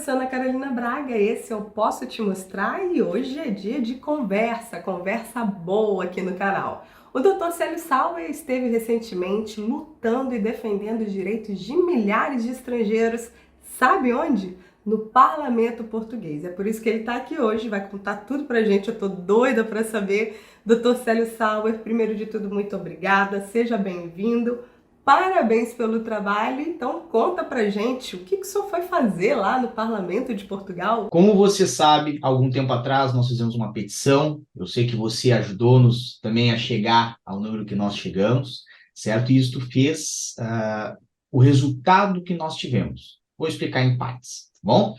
sou Ana Carolina Braga, esse eu posso te mostrar e hoje é dia de conversa boa aqui no canal. O Dr. Célio Sauer esteve recentemente lutando e defendendo os direitos de milhares de estrangeiros, sabe onde? No Parlamento Português. É por isso que ele está aqui hoje, vai contar tudo pra gente, eu tô doida para saber. Dr. Célio Sauer, primeiro de tudo, muito obrigada, seja bem-vindo. Parabéns pelo trabalho. Então conta pra gente o que o senhor foi fazer lá no Parlamento de Portugal? Como você sabe, algum tempo atrás nós fizemos uma petição. Eu sei que você ajudou-nos também a chegar ao número que nós chegamos, certo? E isto fez o resultado que nós tivemos. Vou explicar em partes, tá bom?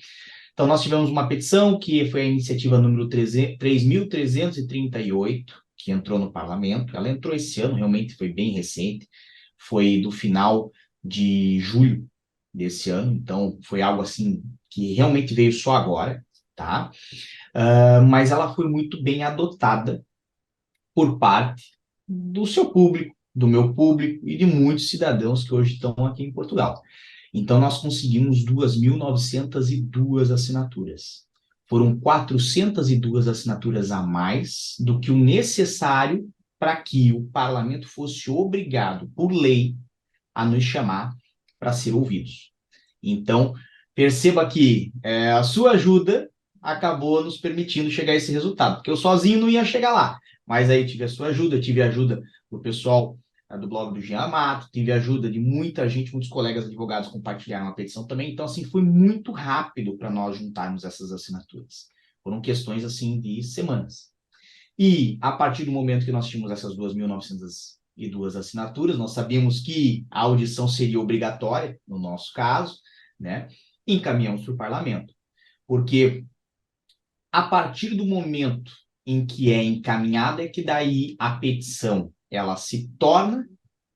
Então, nós tivemos uma petição que foi a iniciativa número 3.338, que entrou no parlamento. Ela entrou esse ano, realmente foi bem recente. Foi do final de julho desse ano, então foi algo assim que realmente veio só agora, tá? Mas ela foi muito bem adotada por parte do seu público, do meu público e de muitos cidadãos que hoje estão aqui em Portugal. Então, nós conseguimos 2.902 assinaturas. Foram 402 assinaturas a mais do que o necessário para que o parlamento fosse obrigado, por lei, a nos chamar para ser ouvidos. Então, perceba que a sua ajuda acabou nos permitindo chegar a esse resultado, porque eu sozinho não ia chegar lá. Mas aí tive a sua ajuda, tive a ajuda do pessoal do blog do Jean Amato, tive a ajuda de muita gente, muitos colegas advogados compartilharam a petição também. Então, assim, foi muito rápido para nós juntarmos essas assinaturas. Foram questões, assim, de semanas. E, a partir do momento que nós tínhamos essas 2.902 assinaturas, nós sabíamos que a audição seria obrigatória, no nosso caso, né? Encaminhamos para o parlamento. Porque, a partir do momento em que é encaminhada, é que daí a petição ela se torna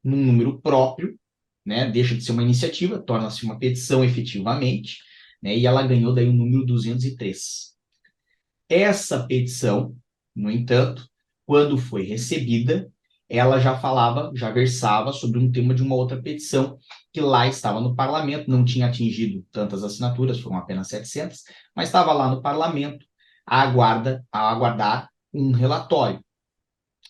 num número próprio, né? Deixa de ser uma iniciativa, torna-se uma petição efetivamente, né? E ela ganhou daí o número 203. Essa petição, no entanto, quando foi recebida, ela já falava, já versava sobre um tema de uma outra petição que lá estava no parlamento, não tinha atingido tantas assinaturas, foram apenas 700, mas estava lá no parlamento a aguardar um relatório.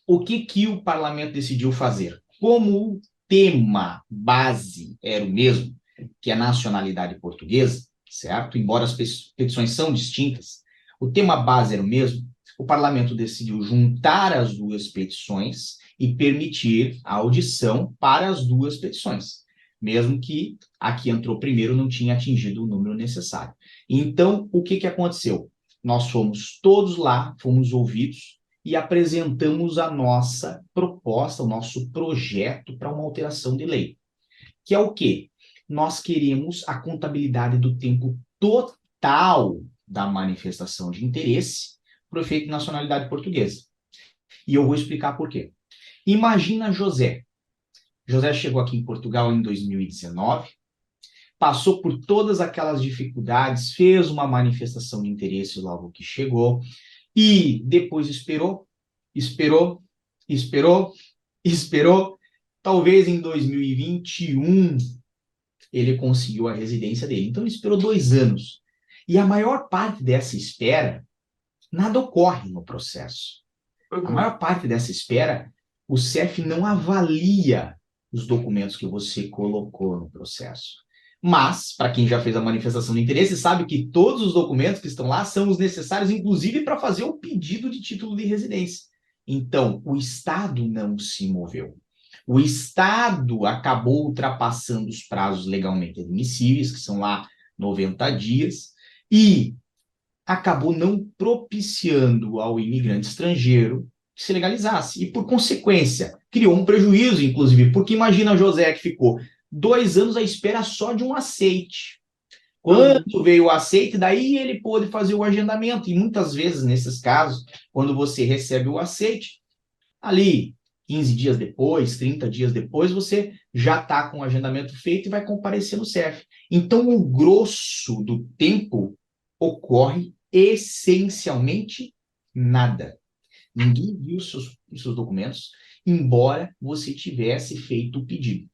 O que o parlamento decidiu fazer? Como o tema base era o mesmo, que é a nacionalidade portuguesa, certo? Embora as petições são distintas, o tema base era o mesmo, o parlamento decidiu juntar as duas petições e permitir a audição para as duas petições, mesmo que a que entrou primeiro não tinha atingido o número necessário. Então, o que aconteceu? Nós fomos todos lá, fomos ouvidos, e apresentamos a nossa proposta, o nosso projeto para uma alteração de lei. Que é o quê? Nós queremos a contabilidade do tempo total da manifestação de interesse para o efeito de nacionalidade portuguesa. E eu vou explicar por quê. Imagina José. José chegou aqui em Portugal em 2019, passou por todas aquelas dificuldades, fez uma manifestação de interesse logo que chegou, e depois esperou, esperou, esperou, esperou. Talvez em 2021 ele conseguiu a residência dele. Então ele esperou 2 anos. E a maior parte dessa espera, nada ocorre no processo. A maior parte dessa espera, o CEF não avalia os documentos que você colocou no processo. Mas, para quem já fez a manifestação de interesse, sabe que todos os documentos que estão lá são os necessários, inclusive para fazer o pedido de título de residência. Então, o Estado não se moveu. O Estado acabou ultrapassando os prazos legalmente admissíveis, que são lá 90 dias, e acabou não propiciando ao imigrante estrangeiro que se legalizasse. E, por consequência, criou um prejuízo, inclusive, porque imagina José que ficou 2 anos à espera só de um aceite. Quando veio o aceite, daí ele pôde fazer o agendamento. E muitas vezes, nesses casos, quando você recebe o aceite, ali 15 dias depois, 30 dias depois, você já está com o agendamento feito e vai comparecer no CEF. Então, o grosso do tempo ocorre essencialmente nada. Ninguém viu os seus documentos, embora você tivesse feito o pedido.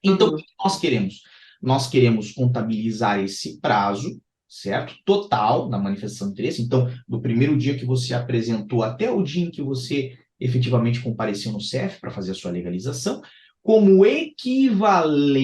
Então, o que nós queremos? Nós queremos contabilizar esse prazo, certo? Total da manifestação de interesse. Então, do primeiro dia que você apresentou até o dia em que você efetivamente compareceu no CEF para fazer a sua legalização, como equivalente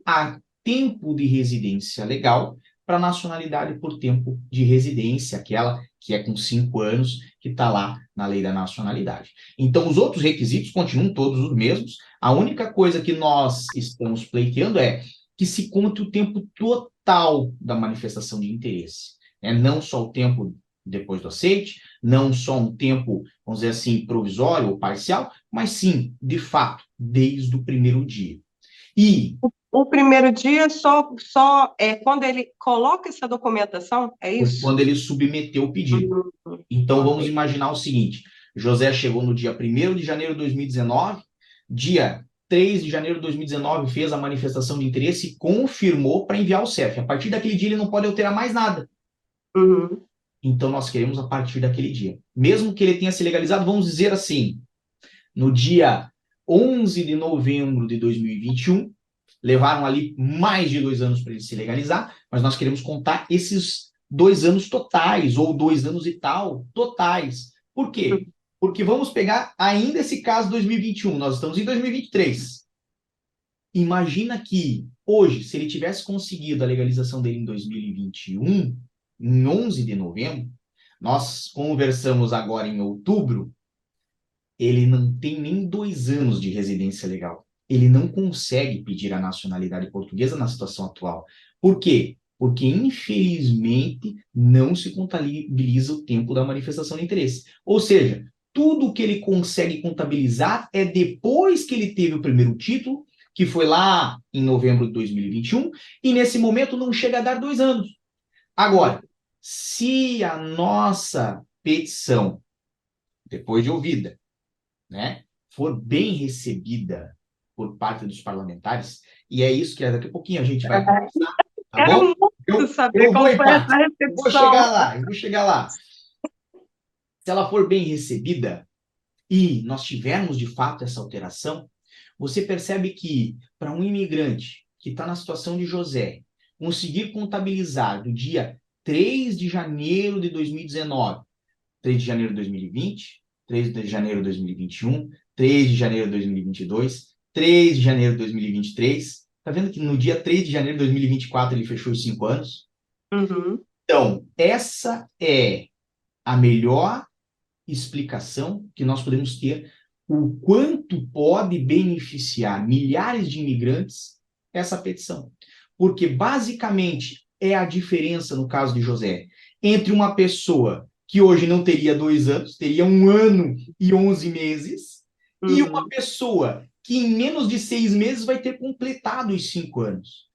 a tempo de residência legal para nacionalidade por tempo de residência, aquela que é com 5 anos, que está lá na lei da nacionalidade. Então, os outros requisitos continuam todos os mesmos. A única coisa que nós estamos pleiteando é que se conte o tempo total da manifestação de interesse, né? Não só o tempo depois do aceite, não só um tempo, vamos dizer assim, provisório ou parcial, mas sim, de fato, desde o primeiro dia. E O primeiro dia só é quando ele coloca essa documentação, é isso? quando ele submeteu o pedido. Então, Ok. vamos imaginar o seguinte: José chegou no dia 1º de janeiro de 2019, dia 3 de janeiro de 2019 fez a manifestação de interesse e confirmou para enviar ao CEF. A partir daquele dia, ele não pode alterar mais nada. Uhum. Então, nós queremos a partir daquele dia. Mesmo que ele tenha se legalizado, vamos dizer assim, no dia 11 de novembro de 2021, levaram ali mais de 2 anos para ele se legalizar, mas nós queremos contar esses 2 anos totais, ou 2 anos e tal, totais. Por quê? Porque vamos pegar ainda esse caso 2021, nós estamos em 2023. Imagina que hoje, se ele tivesse conseguido a legalização dele em 2021, em 11 de novembro, nós conversamos agora em outubro, ele não tem nem 2 anos de residência legal. Ele não consegue pedir a nacionalidade portuguesa na situação atual. Por quê? Porque, infelizmente, não se contabiliza o tempo da manifestação de interesse. Ou seja, tudo que ele consegue contabilizar é depois que ele teve o primeiro título, que foi lá em novembro de 2021, e nesse momento não chega a dar 2 anos. Agora, se a nossa petição, depois de ouvida, né, for bem recebida por parte dos parlamentares, e é isso que daqui a pouquinho a gente vai conversar, tá Quero bom? muito saber Eu vou como em foi essa parte, eu vou chegar recepção. lá, eu vou chegar lá. Se ela for bem recebida e nós tivermos de fato essa alteração, você percebe que para um imigrante que está na situação de José, conseguir contabilizar do dia 3 de janeiro de 2019, 3 de janeiro de 2020, 3 de janeiro de 2021, 3 de janeiro de 2022, 3 de janeiro de 2023. Tá vendo que no dia 3 de janeiro de 2024 ele fechou os 5 anos? Uhum. Então, essa é a melhor explicação que nós podemos ter o quanto pode beneficiar milhares de imigrantes essa petição. Porque, basicamente, é a diferença, no caso de José, entre uma pessoa que hoje não teria 2 anos, teria 1 ano e 11 meses, e uma Uhum. pessoa que em menos de 6 meses vai ter completado os 5 anos.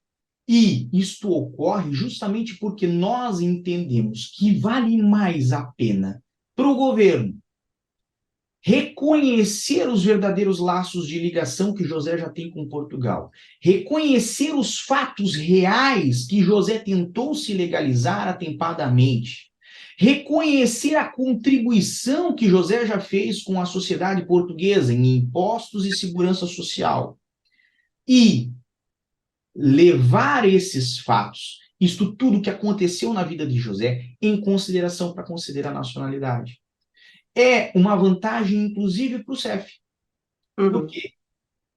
E isto ocorre justamente porque nós entendemos que vale mais a pena para o governo reconhecer os verdadeiros laços de ligação que José já tem com Portugal, reconhecer os fatos reais que José tentou se legalizar atempadamente, reconhecer a contribuição que José já fez com a sociedade portuguesa em impostos e segurança social e levar esses fatos, isto tudo que aconteceu na vida de José, em consideração para considerar a nacionalidade. É uma vantagem, inclusive, para o CEF. Por Uhum. quê?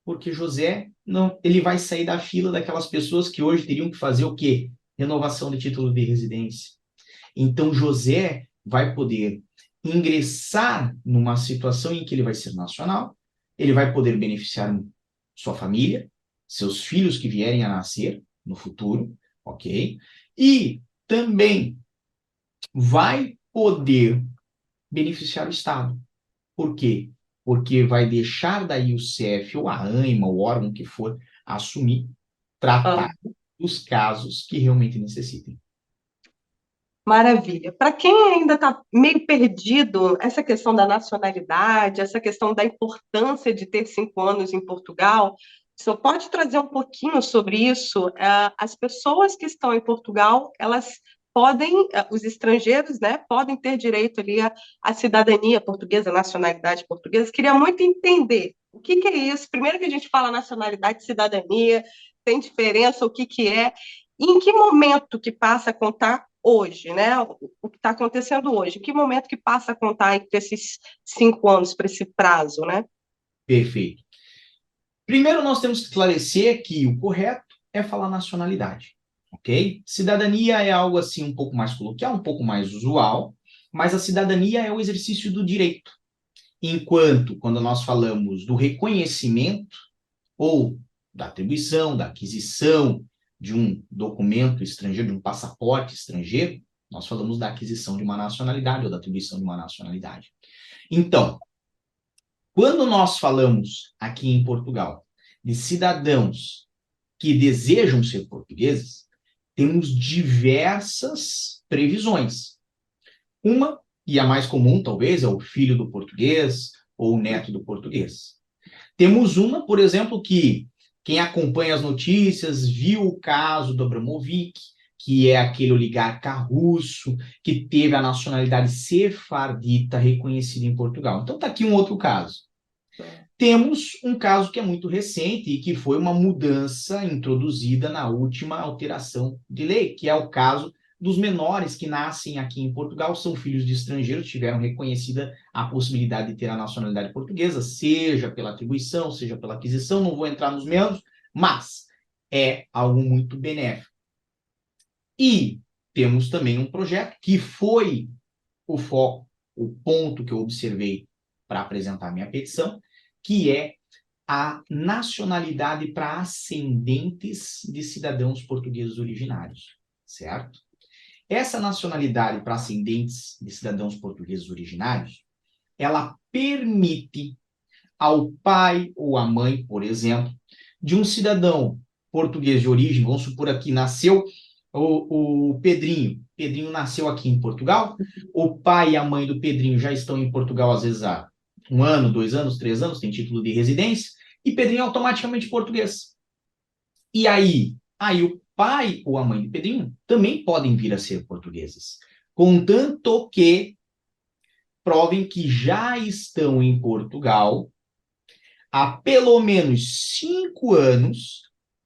Porque José, não, ele vai sair da fila daquelas pessoas que hoje teriam que fazer o quê? Renovação de título de residência. Então, José vai poder ingressar numa situação em que ele vai ser nacional, ele vai poder beneficiar sua família, seus filhos que vierem a nascer no futuro, ok? E também vai poder beneficiar o Estado. Por quê? Porque vai deixar daí o CEF ou a ANIMA, o órgão que for, assumir, Ah, tratar os casos que realmente necessitem. maravilha. Para quem ainda está meio perdido, essa questão da nacionalidade, essa questão da importância de ter 5 anos em Portugal, o senhor pode trazer um pouquinho sobre isso? As pessoas que estão em Portugal, elas podem, os estrangeiros, né, podem ter direito ali à cidadania portuguesa, à nacionalidade portuguesa. Queria muito entender o que é isso. Primeiro que a gente fala nacionalidade e cidadania, tem diferença, o que é? E em que momento que passa a contar hoje, né? O que está acontecendo hoje? Em que momento que passa a contar entre esses 5 anos, para esse prazo, né? Perfeito. Primeiro, nós temos que esclarecer que o correto é falar nacionalidade, ok? Cidadania é algo assim um pouco mais coloquial, um pouco mais usual, mas a cidadania é o exercício do direito. Enquanto, quando nós falamos do reconhecimento ou da atribuição, da aquisição de um documento estrangeiro, de um passaporte estrangeiro, nós falamos da aquisição de uma nacionalidade ou da atribuição de uma nacionalidade. Então, quando nós falamos aqui em Portugal de cidadãos que desejam ser portugueses, temos diversas previsões. Uma, e a mais comum talvez, é o filho do português ou o neto do português. Temos uma, por exemplo, que quem acompanha as notícias viu o caso do Abramovich, que é aquele oligarca russo que teve a nacionalidade sefardita reconhecida em Portugal. Então está aqui um outro caso. Temos um caso que é muito recente e que foi uma mudança introduzida na última alteração de lei, que é o caso dos menores que nascem aqui em Portugal, são filhos de estrangeiros, tiveram reconhecida a possibilidade de ter a nacionalidade portuguesa, seja pela atribuição, seja pela aquisição, não vou entrar nos meandros, mas é algo muito benéfico. E temos também um projeto que foi o foco, o ponto que eu observei para apresentar minha petição, que é a nacionalidade para ascendentes de cidadãos portugueses originários, certo? Essa nacionalidade para ascendentes de cidadãos portugueses originários, ela permite ao pai ou à mãe, por exemplo, de um cidadão português de origem, vamos supor aqui, nasceu o Pedrinho. Pedrinho nasceu aqui em Portugal, o pai e a mãe do Pedrinho já estão em Portugal, às vezes, há 1 ano, 2 anos, 3 anos, tem título de residência, e Pedrinho é automaticamente português. E aí o pai ou a mãe de Pedrinho também podem vir a ser portugueses, contanto que provem que já estão em Portugal há pelo menos 5 anos,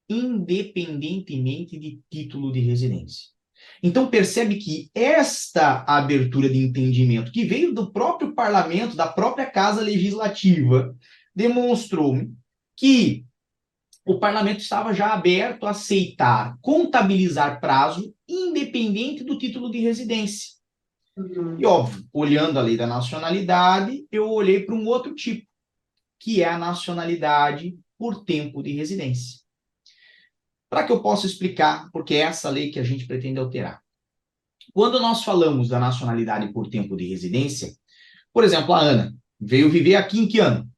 independentemente de título de residência. Então, percebe que esta abertura de entendimento, que veio do próprio parlamento, da própria Casa Legislativa, demonstrou-me que o parlamento estava já aberto a aceitar, contabilizar prazo, independente do título de residência. E, óbvio, olhando a lei da nacionalidade, eu olhei para um outro tipo, que é a nacionalidade por tempo de residência. Para que eu possa explicar, porque é essa lei que a gente pretende alterar. Quando nós falamos da nacionalidade por tempo de residência, por exemplo, a Ana veio viver aqui em que ano?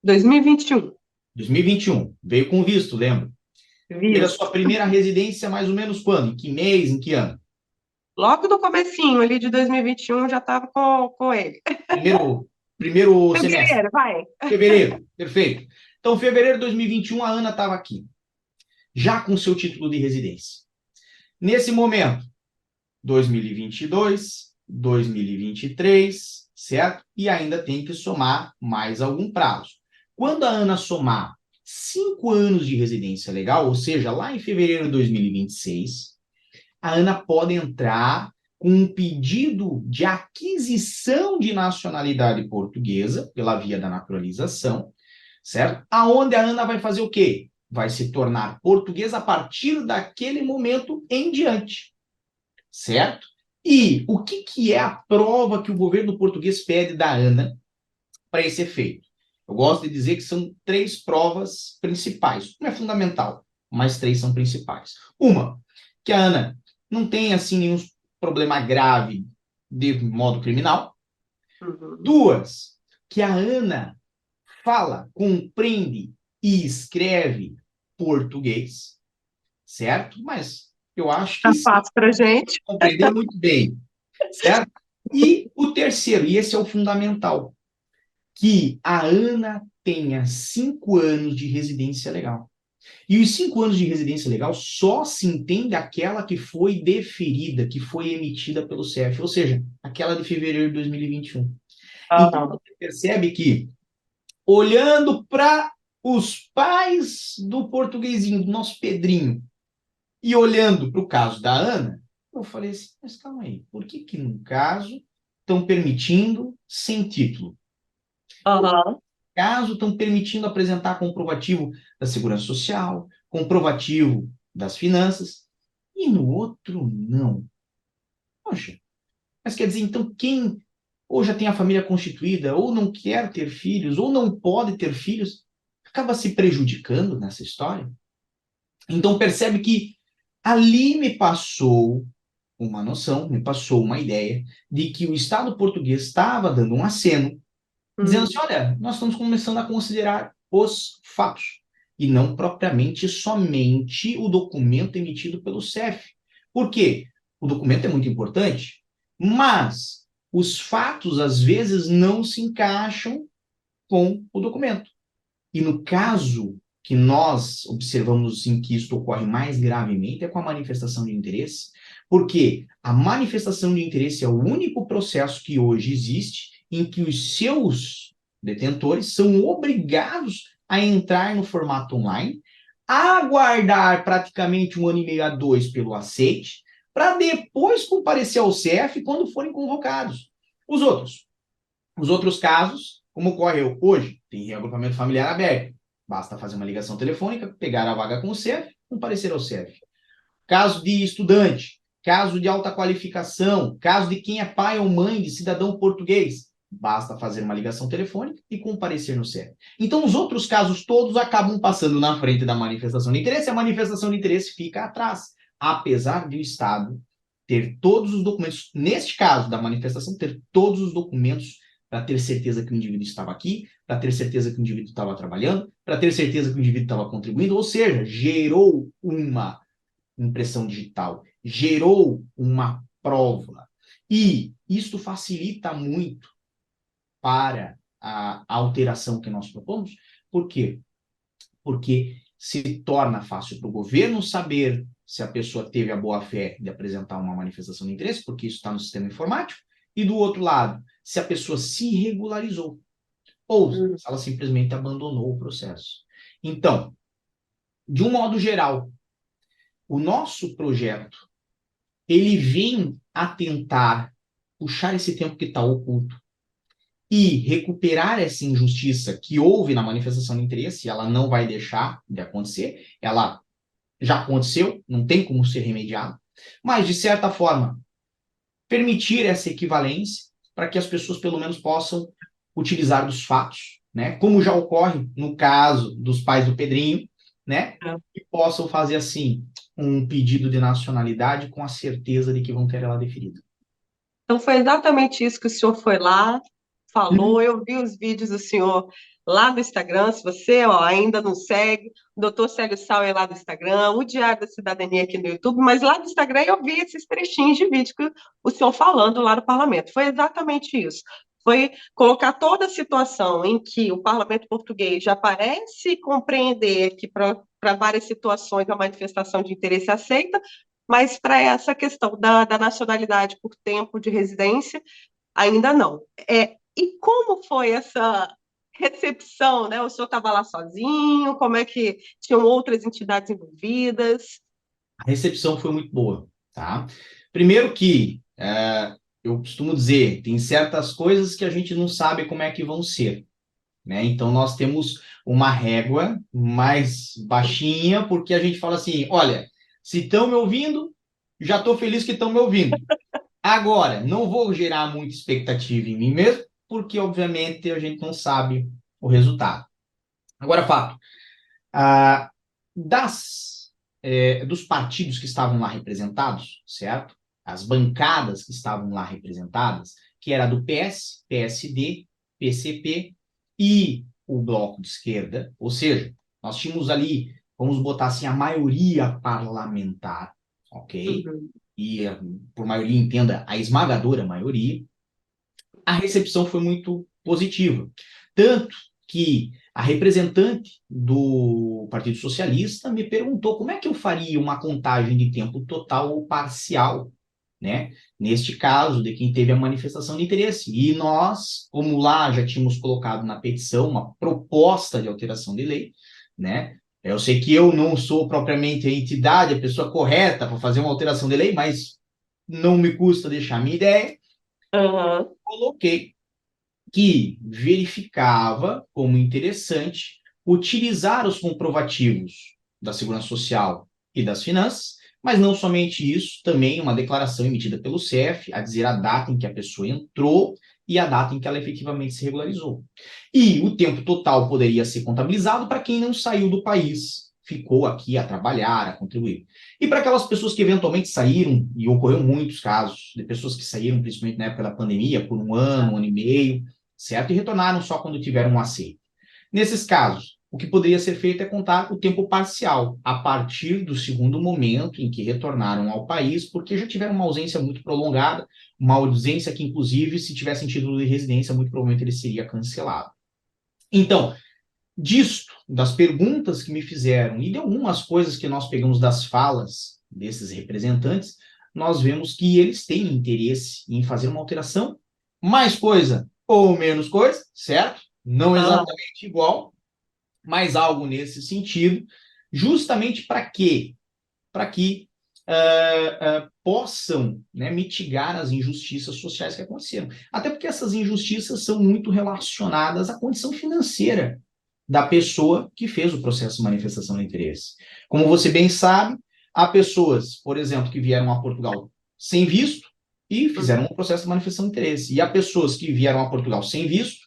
2021. 2021. Veio com visto, lembra? Teve a sua primeira residência mais ou menos quando? Em que mês? Em que ano? Logo do comecinho ali de 2021 já estava com ele. Primeiro semestre. Fevereiro, vai. Fevereiro, perfeito. Então, fevereiro de 2021, a Ana estava aqui, já com seu título de residência. Nesse momento, 2022, 2023, certo? E ainda tem que somar mais algum prazo. Quando a Ana somar 5 anos de residência legal, ou seja, lá em fevereiro de 2026, a Ana pode entrar com um pedido de aquisição de nacionalidade portuguesa, pela via da naturalização, certo? Aonde a Ana vai fazer o quê? Vai se tornar portuguesa a partir daquele momento em diante, certo? E o que é a prova que o governo português pede da Ana para esse efeito? Eu gosto de dizer que são 3 provas principais. Não é fundamental, mas 3 são principais. Uma, que a Ana não tem assim nenhum problema grave de modo criminal. 2, que a Ana fala, compreende e escreve português, certo? Mas eu acho que Tá sim, fácil pra gente. compreender muito bem, certo? E o terceiro, e esse é o fundamental, que a Ana tenha 5 anos de residência legal. E os 5 anos de residência legal só se entende aquela que foi deferida, que foi emitida pelo CEF, ou seja, aquela de fevereiro de 2021. Então, você percebe que, olhando para os pais do portuguesinho, do nosso Pedrinho, E olhando para o caso da Ana, eu falei assim, mas calma aí, por que que no caso estão permitindo sem título? Aham. Caso estão permitindo apresentar comprovativo da segurança social, comprovativo das finanças, e no outro não. Poxa, mas quer dizer, então quem ou já tem a família constituída, ou não quer ter filhos, ou não pode ter filhos, acaba se prejudicando nessa história? Então percebe que ali me passou uma noção, me passou uma ideia de que o Estado português estava dando um aceno, dizendo assim, Hum. olha, nós estamos começando a considerar os fatos, e não propriamente somente o documento emitido pelo CEF. Por quê? O documento é muito importante, mas os fatos, às vezes, não se encaixam com o documento. E no caso que nós observamos em que isto ocorre mais gravemente é com a manifestação de interesse, porque a manifestação de interesse é o único processo que hoje existe em que os seus detentores são obrigados a entrar no formato online, aguardar praticamente 1 ano e meio a 2 pelo aceite, para depois comparecer ao CEF quando forem convocados. Os outros, os outros casos, como ocorre hoje, tem reagrupamento familiar aberto. Basta fazer uma ligação telefônica, pegar a vaga com o CEF, comparecer ao CEF. Caso de estudante, caso de alta qualificação, caso de quem é pai ou mãe de cidadão português, basta fazer uma ligação telefônica e comparecer no CEF. Então, os outros casos todos acabam passando na frente da manifestação de interesse, a manifestação de interesse fica atrás, apesar de o Estado ter todos os documentos, neste caso da manifestação, ter todos os documentos para ter certeza que o indivíduo estava aqui, para ter certeza que o indivíduo estava trabalhando, para ter certeza que o indivíduo estava contribuindo, ou seja, gerou uma impressão digital, gerou uma prova. E isto facilita muito para a alteração que nós propomos. Por quê? Porque se torna fácil para o governo saber se a pessoa teve a boa-fé de apresentar uma manifestação de interesse, porque isso está no sistema informático, e do outro lado, se a pessoa se regularizou, ou se Hum. ela simplesmente abandonou o processo. Então, de um modo geral, o nosso projeto, ele vem a tentar puxar esse tempo que está oculto e recuperar essa injustiça que houve na manifestação de interesse, ela não vai deixar de acontecer, ela já aconteceu, não tem como ser remediado, mas, de certa forma, permitir essa equivalência para que as pessoas, pelo menos, possam utilizar dos fatos, né? Como já ocorre no caso dos pais do Pedrinho, né? É. E possam fazer, assim, um pedido de nacionalidade com a certeza de que vão ter ela deferida. Então foi exatamente isso que o senhor foi lá, falou. Eu vi os vídeos do senhor lá no Instagram. Se você ainda não segue, o doutor Célio Sauer lá no Instagram, o Diário da Cidadania aqui no YouTube, mas lá no Instagram eu vi esses trechinhos de vídeo que o senhor falando lá no parlamento. Foi exatamente isso. Foi colocar toda a situação em que o parlamento português já parece compreender que para várias situações a manifestação de interesse é aceita, mas para essa questão da nacionalidade por tempo de residência, ainda não. E como foi essa recepção, né? O senhor estava lá sozinho? Como é que tinham outras entidades envolvidas? A recepção foi muito boa, tá? Primeiro que, eu costumo dizer, tem certas coisas que a gente não sabe como é que vão ser, né? Então, nós temos uma régua mais baixinha, porque a gente fala assim, olha, se estão me ouvindo, já estou feliz que estão me ouvindo. Agora, não vou gerar muita expectativa em mim mesmo, porque, obviamente, a gente não sabe o resultado. Agora, fato, ah, dos partidos que estavam lá representados, certo? As bancadas que estavam lá representadas, que era do PS, PSD, PCP e o Bloco de Esquerda, ou seja, nós tínhamos ali, vamos botar assim, a maioria parlamentar, ok? Uhum. E por maioria entenda a esmagadora maioria, a recepção foi muito positiva. Tanto que a representante do Partido Socialista me perguntou como é que eu faria uma contagem de tempo total ou parcial, né? Neste caso, de quem teve a manifestação de interesse. E nós, como lá já tínhamos colocado na petição uma proposta de alteração de lei, né? Eu sei que eu não sou propriamente a entidade, a pessoa correta para fazer uma alteração de lei, mas não me custa deixar a minha ideia. Aham. Coloquei que verificava como interessante utilizar os comprovativos da Segurança Social e das Finanças, mas não somente isso, também uma declaração emitida pelo CEF a dizer a data em que a pessoa entrou e a data em que ela efetivamente se regularizou. E o tempo total poderia ser contabilizado para quem não saiu do país, ficou aqui a trabalhar, a contribuir. E para aquelas pessoas que eventualmente saíram, e ocorreu muitos casos de pessoas que saíram, principalmente na época da pandemia, por um ano e meio, certo? E retornaram só quando tiveram um aceite. Nesses casos, o que poderia ser feito é contar o tempo parcial, a partir do segundo momento em que retornaram ao país, porque já tiveram uma ausência muito prolongada, uma ausência que, inclusive, se tivessem título de residência, muito provavelmente ele seria cancelado. Então, disto, das perguntas que me fizeram e de algumas coisas que nós pegamos das falas desses representantes, nós vemos que eles têm interesse em fazer uma alteração, mais coisa ou menos coisa, certo? Não Aham. exatamente igual, mas algo nesse sentido, justamente para quê? Para que possam, né, mitigar as injustiças sociais que aconteceram. Até porque essas injustiças são muito relacionadas à condição financeira da pessoa que fez o processo de manifestação de interesse. Como você bem sabe, há pessoas, por exemplo, que vieram a Portugal sem visto e fizeram um processo de manifestação de interesse. E há pessoas que vieram a Portugal sem visto,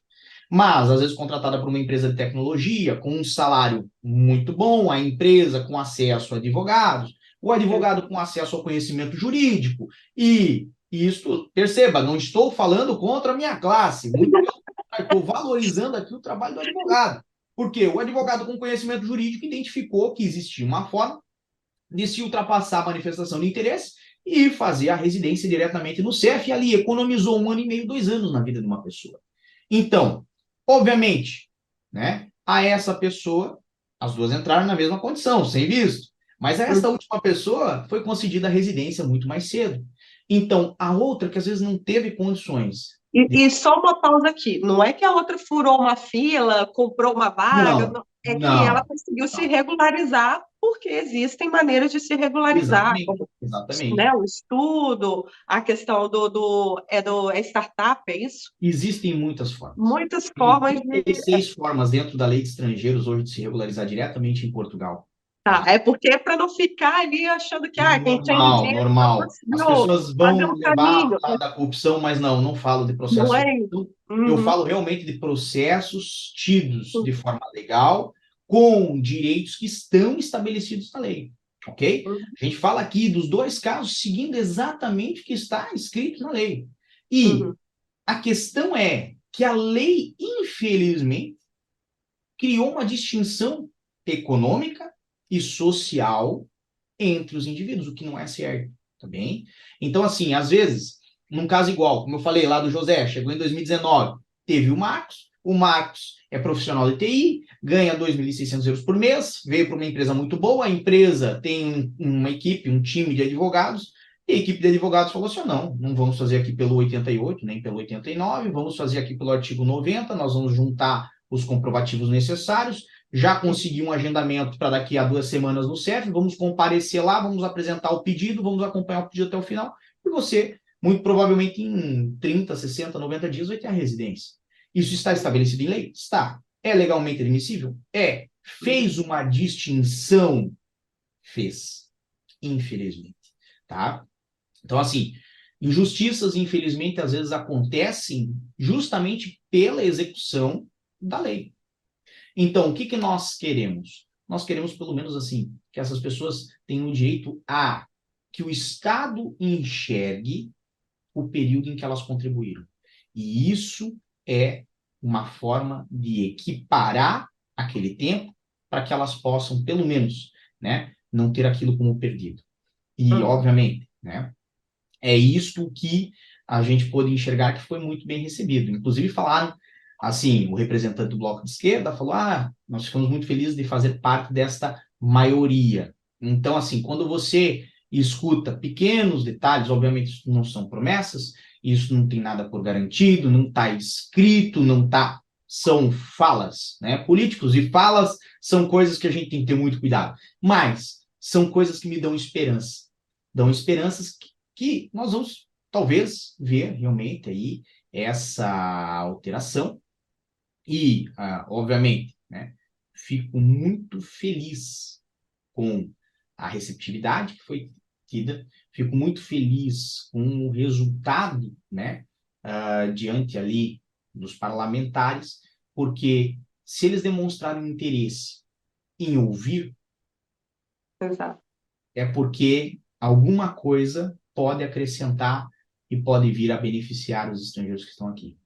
mas às vezes contratada por uma empresa de tecnologia, com um salário muito bom, a empresa com acesso a advogados, o advogado com acesso ao conhecimento jurídico. E isso, perceba, não estou falando contra a minha classe, muito pelo contrário, estou valorizando aqui o trabalho do advogado. Porque o advogado com conhecimento jurídico identificou que existia uma forma de se ultrapassar a manifestação de interesse e fazer a residência diretamente no CEF, e ali economizou 1 ano e meio, 2 anos na vida de uma pessoa. Então, obviamente, né, a essa pessoa, as duas entraram na mesma condição, sem visto. Mas a essa última pessoa foi concedida a residência muito mais cedo. Então, a outra, que às vezes não teve condições de... E só uma pausa aqui. Não é que a outra furou uma fila, comprou uma vaga, Não, é que ela não, conseguiu se não. regularizar porque existem maneiras de se regularizar, Exatamente, como, exatamente. né, o estudo, a questão do startup, é isso? Existem muitas formas. Muitas Tem formas de. 36 formas dentro da lei de estrangeiros hoje de se regularizar diretamente em Portugal. Tá, Tá? é porque é para não ficar ali achando que quem tem Normal, dinheiro já normal. As conseguiu pessoas fazer vão um levar caminho. para o lado da corrupção, mas não, não falo de Não processo de é isso. corrupção. Eu Uhum, falo realmente de processos tidos de forma legal, com direitos que estão estabelecidos na lei. Ok? uhum, A gente fala aqui dos dois casos seguindo exatamente o que está escrito na lei. E uhum, a questão é que a lei, infelizmente, criou uma distinção econômica e social entre os indivíduos, o que não é certo, tá bem? Então, assim, às vezes, num caso igual, como eu falei lá do José, chegou em 2019, teve o Marcos é profissional de TI, ganha 2.600 euros por mês, veio para uma empresa muito boa, a empresa tem uma equipe, um time de advogados, e a equipe de advogados falou assim, não, não vamos fazer aqui pelo 88, nem pelo 89, vamos fazer aqui pelo artigo 90, nós vamos juntar os comprovativos necessários, já consegui um agendamento para daqui a 2 semanas no CEF, vamos comparecer lá, vamos apresentar o pedido, vamos acompanhar o pedido até o final, e você, muito provavelmente em 30, 60, 90 dias, vai ter a residência. Isso está estabelecido em lei? Está. É legalmente admissível? É. Fez uma distinção? Fez. Infelizmente. Tá? Então, assim, injustiças, infelizmente, às vezes acontecem justamente pela execução da lei. Então, o que, que nós queremos? Nós queremos, pelo menos assim, que essas pessoas tenham o direito a que o Estado enxergue o período em que elas contribuíram. E isso é uma forma de equiparar aquele tempo para que elas possam, pelo menos, né, não ter aquilo como perdido. E, uhum. obviamente, né, é isto que a gente pôde enxergar que foi muito bem recebido. Inclusive falaram, assim, o representante do Bloco de Esquerda falou, nós ficamos muito felizes de fazer parte desta maioria. Então, assim, quando você escuta pequenos detalhes, obviamente isso não são promessas, isso não tem nada por garantido, não está escrito, não está são falas, né? Políticos e falas são coisas que a gente tem que ter muito cuidado, mas são coisas que me dão esperança. Dão esperanças que nós vamos, talvez, ver realmente aí essa alteração e, obviamente, né, fico muito feliz com a receptividade que foi tida, fico muito feliz com o resultado, né, diante ali dos parlamentares, porque se eles demonstrarem interesse em ouvir, Exato. é porque alguma coisa pode acrescentar e pode vir a beneficiar os estrangeiros que estão aqui.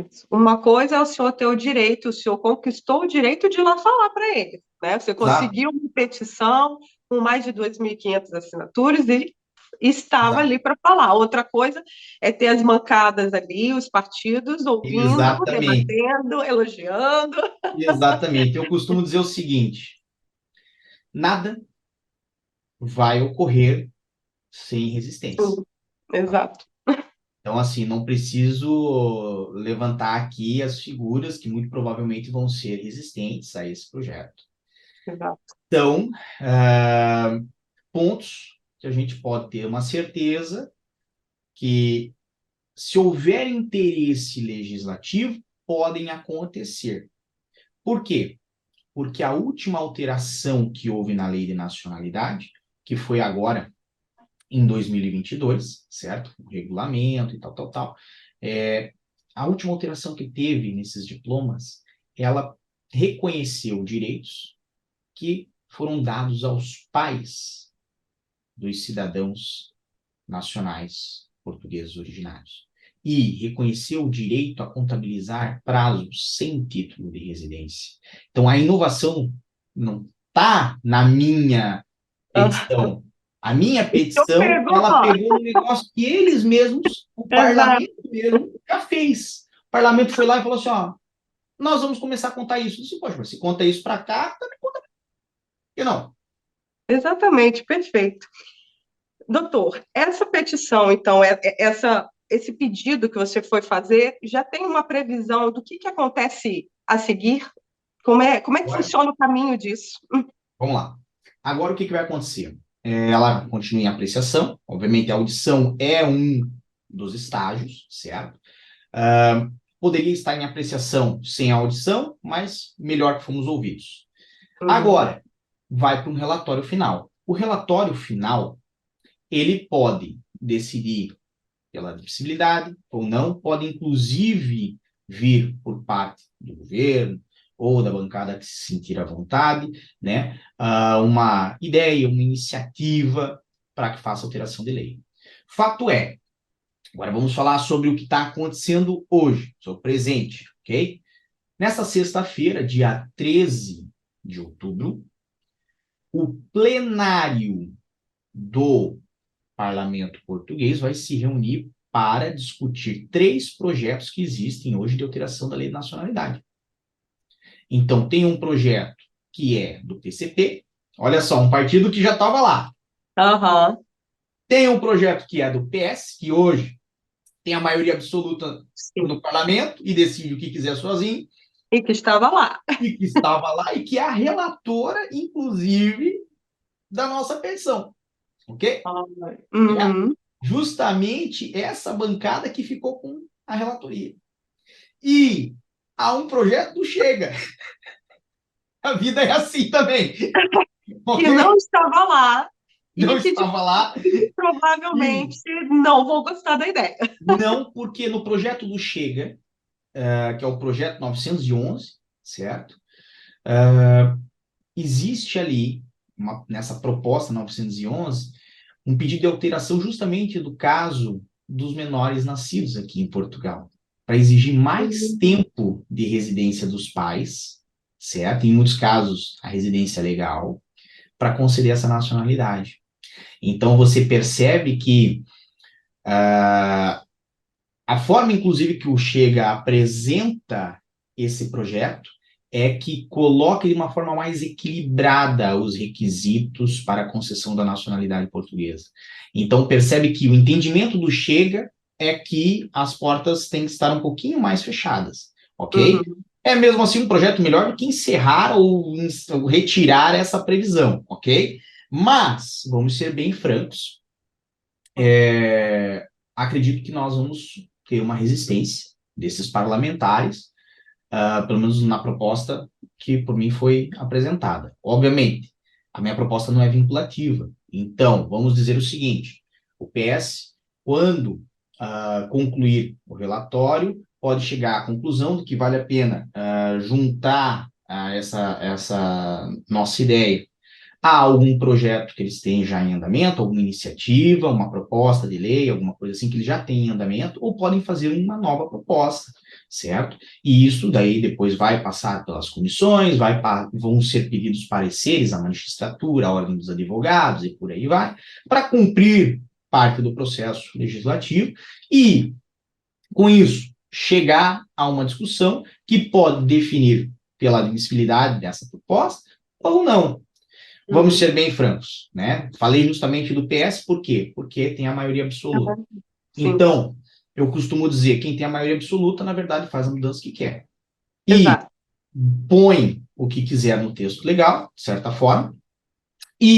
Isso. Uma coisa é o senhor ter o direito, o senhor conquistou o direito de ir lá falar para ele, né? Você Exato, conseguiu uma petição com mais de 2.500 assinaturas e estava exato. ali para falar. Outra coisa é ter as bancadas ali, os partidos ouvindo, Exatamente, debatendo, elogiando. exatamente. Eu costumo dizer o seguinte: nada vai ocorrer sem resistência. Sim, exato, Então, assim, não preciso levantar aqui as figuras que muito provavelmente vão ser resistentes a esse projeto. exato. Então, pontos que a gente pode ter uma certeza que, se houver interesse legislativo, podem acontecer. Por quê? Porque a última alteração que houve na lei de nacionalidade, que foi agora em 2022, certo? O regulamento e tal, tal, tal. A última alteração que teve nesses diplomas, ela reconheceu direitos que foram dados aos pais dos cidadãos nacionais portugueses originários. E reconheceu o direito a contabilizar prazos sem título de residência. Então, a inovação não está na minha Ah, petição. A minha eu petição, pego, ela ó. pegou um negócio que eles mesmos, o Exato, parlamento mesmo, já fez. O parlamento foi lá e falou assim, ó, nós vamos começar a contar isso. Eu disse, poxa, mas se conta isso para cá, também conta para aqui, não. exatamente, perfeito. Doutor, essa petição, então, esse pedido que você foi fazer, já tem uma previsão do que acontece a seguir? Como é que Agora, funciona o caminho disso? vamos lá. Agora, o que vai acontecer? Ela continua em apreciação. Obviamente, a audição é um dos estágios, certo? Poderia estar em apreciação sem a audição, mas melhor que fomos ouvidos. Uhum, Agora, vai para um relatório final. O relatório final, ele pode decidir pela admissibilidade ou não, pode inclusive vir por parte do governo ou da bancada que se sentir à vontade, né? Uma ideia, uma iniciativa para que faça alteração de lei. Fato é, agora vamos falar sobre o que está acontecendo hoje, sobre o presente, ok? Nessa sexta-feira, dia 13 de outubro, o plenário do Parlamento Português vai se reunir para discutir 3 projetos que existem hoje de alteração da lei de nacionalidade. Então, tem um projeto que é do PCP, olha só, um partido que já estava lá. aham, Tem um projeto que é do PS, que hoje tem a maioria absoluta sim. no parlamento e decide o que quiser sozinho, E que estava lá. e que estava lá e que é a relatora, inclusive, da nossa petição, ok? É Uhum, justamente essa bancada que ficou com a relatoria. E há um projeto do Chega. A vida é assim também, que não ok? estava lá Não e que estava lá. E provavelmente não vou gostar da ideia. não, porque no projeto do Chega, que é o projeto 911, certo? Existe ali, nessa proposta 911, um pedido de alteração justamente do caso dos menores nascidos aqui em Portugal, para exigir mais Uhum. tempo de residência dos pais, certo? Em muitos casos, a residência legal, para conceder essa nacionalidade. Então, você percebe que a forma, inclusive, que o Chega apresenta esse projeto é que coloca de uma forma mais equilibrada os requisitos para a concessão da nacionalidade portuguesa. Então, percebe que o entendimento do Chega é que as portas têm que estar um pouquinho mais fechadas, ok? Uhum. É mesmo assim um projeto melhor do que encerrar ou retirar essa previsão, ok? Mas, vamos ser bem francos, acredito que nós vamos ter uma resistência desses parlamentares, pelo menos na proposta que por mim foi apresentada. Obviamente, a minha proposta não é vinculativa. Então, vamos dizer o seguinte: o PS, quando concluir o relatório, pode chegar à conclusão de que vale a pena juntar essa nossa ideia a algum projeto que eles têm já em andamento, alguma iniciativa, uma proposta de lei, alguma coisa assim que eles já têm em andamento, ou podem fazer uma nova proposta, certo? E isso daí depois vai passar pelas comissões, vão ser pedidos pareceres à magistratura, à ordem dos advogados e por aí vai, para cumprir parte do processo legislativo e, com isso, chegar a uma discussão que pode definir pela admissibilidade dessa proposta ou não. Vamos Uhum. ser bem francos, né? Falei justamente do PS, por quê? Porque tem a maioria absoluta. Sim, Então, eu costumo dizer, quem tem a maioria absoluta, na verdade, faz a mudança que quer. E exato. põe o que quiser no texto legal, de certa forma,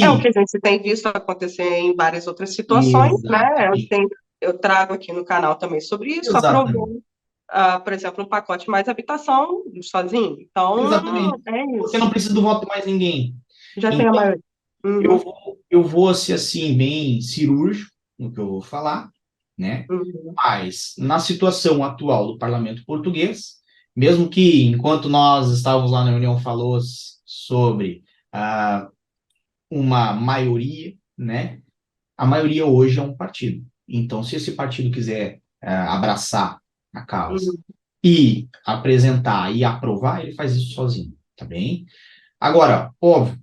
É o que e a gente tem visto acontecer em várias outras situações, né? exatamente, Eu trago aqui no canal também sobre isso, exatamente, aprovou, por exemplo, um pacote mais habitação sozinho. Então, exatamente. é Porque não isso. precisa do voto de mais ninguém. Já tem a Então, maioria. eu Uhum, vou, eu vou ser assim, bem cirúrgico no que eu vou falar, né? uhum, Mas, na situação atual do parlamento português, mesmo que, enquanto nós estávamos lá na reunião, falou sobre uma maioria, né? A maioria hoje é um partido. Então, se esse partido quiser abraçar a causa uhum. e apresentar e aprovar, ele faz isso sozinho, tá bem? Agora, óbvio,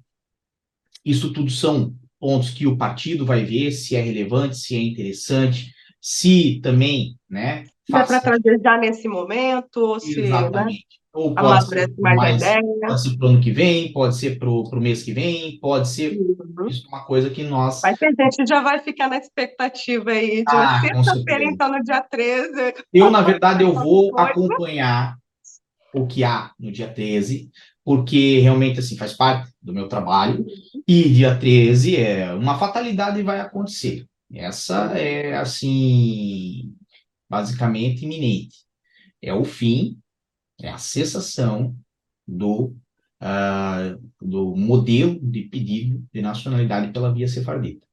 isso tudo são pontos que o partido vai ver se é relevante, se é interessante, se também, né, Se é faz para trazer já nesse momento, ou se, né, exatamente. Ou amadurece mais a ideia. pode ser para o ano que vem, pode ser para o mês que vem, pode ser Uhum. isso é uma coisa que nós. Mas a gente já vai ficar na expectativa aí de uma Ah, com sexta-feira, certeza. então, no dia 13, Eu, na verdade, eu qualquer vou coisa. acompanhar o que há no dia 13, porque realmente assim faz parte do meu trabalho. E dia 13 é uma fatalidade vai acontecer. Essa é assim, basicamente iminente. É o fim, é a cessação do modelo de pedido de nacionalidade pela via sefardita.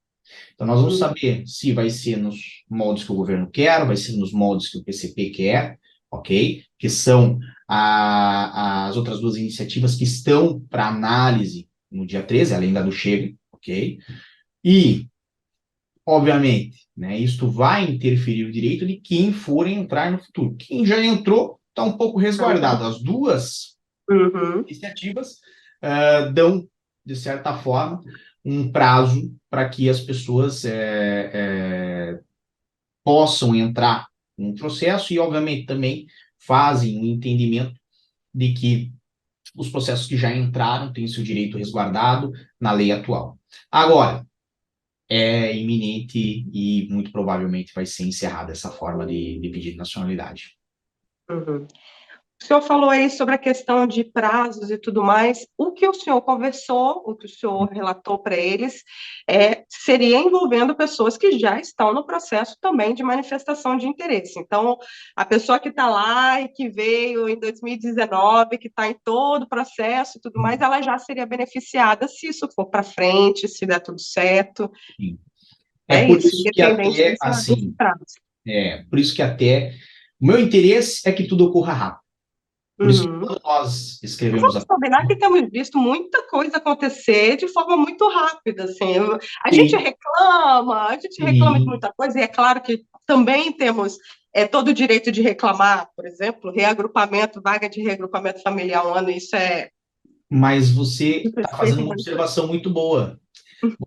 Então, nós vamos Uhum. saber se vai ser nos moldes que o governo quer, vai ser nos moldes que o PCP quer, ok? Que são as outras duas iniciativas que estão para análise no dia 13, além da do Chega, ok? E, obviamente, né, isto vai interferir o direito de quem for entrar no futuro. Quem já entrou está um pouco resguardado. As duas Uhum. iniciativas dão, de certa forma, um prazo para que as pessoas possam entrar no processo e, obviamente, também fazem o entendimento de que os processos que já entraram têm seu direito resguardado na lei atual. Agora, é iminente e muito provavelmente vai ser encerrada essa forma de pedido de nacionalidade. Uhum. O senhor falou aí sobre a questão de prazos e tudo mais. O que o senhor conversou, o que o senhor relatou para eles, seria envolvendo pessoas que já estão no processo também de manifestação de interesse. Então, a pessoa que está lá e que veio em 2019, que está em todo o processo e tudo mais, ela já seria beneficiada se isso for para frente, se der tudo certo. Sim. É É por isso, isso que independente até, desse assim, prazo. por isso que até o meu interesse é que tudo ocorra rápido. Por isso que Uhum. quando nós escrevemos Vamos a combinar que temos visto muita coisa acontecer de forma muito rápida, assim. sim, A gente reclama de sim, muita coisa, e é claro que também temos todo o direito de reclamar, por exemplo, reagrupamento, vaga de reagrupamento familiar um ano, isso é mas você está feito fazendo uma muito. observação muito boa.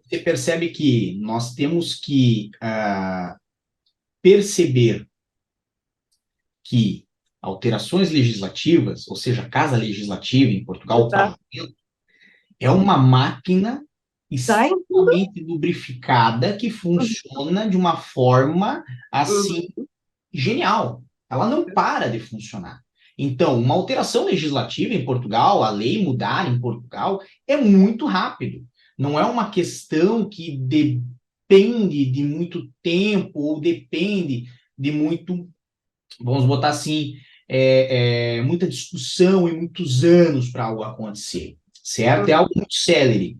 Você percebe que nós temos que perceber que alterações legislativas, ou seja, Casa Legislativa em Portugal, o Tá? parlamento, é uma máquina Tá em tudo. extremamente lubrificada que funciona de uma forma assim Uhum. genial. Ela não para de funcionar. Então, uma alteração legislativa em Portugal, a lei mudar em Portugal, é muito rápido. Não é uma questão que depende de muito tempo ou depende de muito, vamos botar assim, muita discussão e muitos anos para algo acontecer, certo? É Uhum. algo muito célere.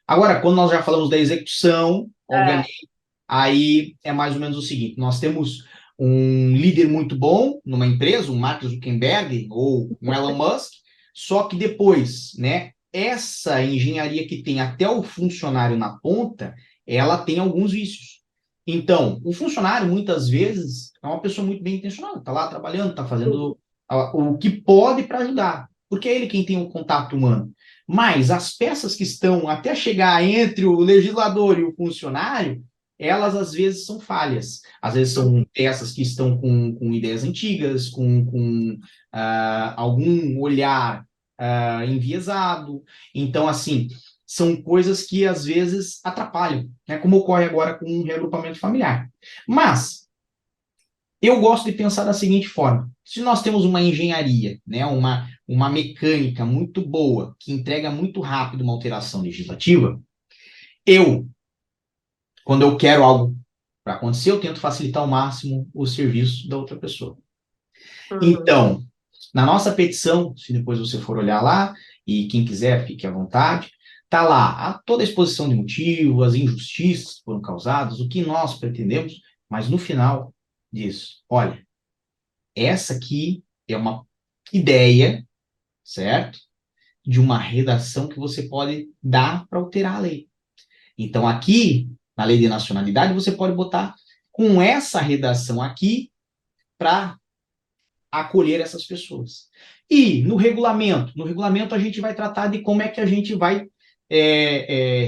Agora, quando nós já falamos da execução, É. obviamente, aí é mais ou menos o seguinte: nós temos um líder muito bom numa empresa, um Mark Zuckerberg ou um Elon Musk, só que depois, né, essa engenharia que tem até o funcionário na ponta, ela tem alguns vícios. Então, o funcionário, muitas vezes, é uma pessoa muito bem intencionada, está lá trabalhando, está fazendo o que pode para ajudar, porque é ele quem tem o contato humano. Mas as peças que estão até chegar entre o legislador e o funcionário, elas às vezes são falhas. Às vezes são peças que estão com ideias antigas, com algum olhar enviesado. Então, assim, são coisas que às vezes atrapalham, né? Como ocorre agora com um reagrupamento familiar. Mas eu gosto de pensar da seguinte forma: se nós temos uma engenharia, né, uma mecânica muito boa, que entrega muito rápido uma alteração legislativa, eu, quando eu quero algo para acontecer, eu tento facilitar ao máximo o serviço da outra pessoa. Uhum. Então, na nossa petição, se depois você for olhar lá, e quem quiser, fique à vontade, está lá toda a exposição de motivos, as injustiças que foram causadas, o que nós pretendemos, mas no final diz, olha, essa aqui é uma ideia, certo? De uma redação que você pode dar para alterar a lei. Então, aqui, na lei de nacionalidade, você pode botar com essa redação aqui para acolher essas pessoas. E no regulamento a gente vai tratar de como é que a gente vai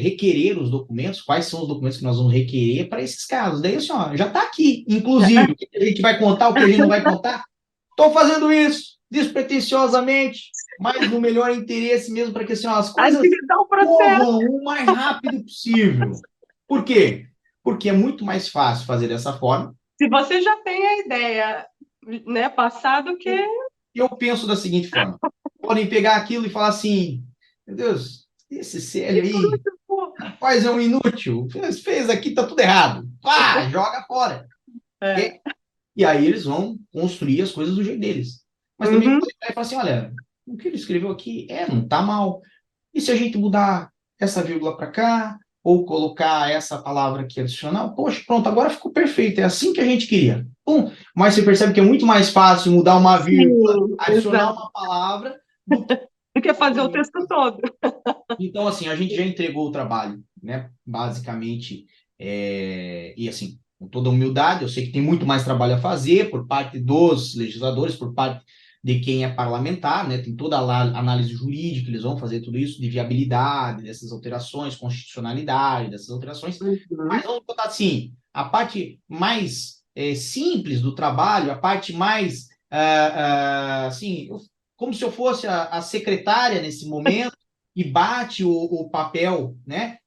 requerer os documentos, quais são os documentos que nós vamos requerer para esses casos. Daí, assim, ó, já está aqui, inclusive, o que a gente vai contar, o que a gente não vai contar. Estou fazendo isso despretensiosamente, mas no melhor interesse mesmo, para que assim, ó, as coisas Agilizar o processo. corram o mais rápido possível. Por quê? Porque é muito mais fácil fazer dessa forma. Se você já tem a ideia, né, passado que Eu penso da seguinte forma: podem pegar aquilo e falar assim, meu Deus, esse Célio aí, rapaz, é um inútil, fez aqui, tá tudo errado. Pá, joga fora. é. E aí eles vão construir as coisas do jeito deles. Mas também Uhum. pode pegar e falar assim, olha, o que ele escreveu aqui não tá mal. E se a gente mudar essa vírgula para cá, ou colocar essa palavra aqui adicional, poxa, pronto, agora ficou perfeito, é assim que a gente queria. Mas você percebe que é muito mais fácil mudar uma vírgula, Sim, adicionar exato. uma palavra, do que Do que fazer o propriamente texto fazer. todo. Então, assim, a gente já entregou o trabalho, né? Basicamente, e assim, com toda humildade, eu sei que tem muito mais trabalho a fazer por parte dos legisladores, por parte de quem é parlamentar, né? Tem toda a análise jurídica, eles vão fazer tudo isso de viabilidade dessas alterações, constitucionalidade dessas alterações, mas Uhum. vamos botar assim, a parte mais simples do trabalho, a parte mais, assim, como se eu fosse a secretária nesse momento, e bate o papel, né?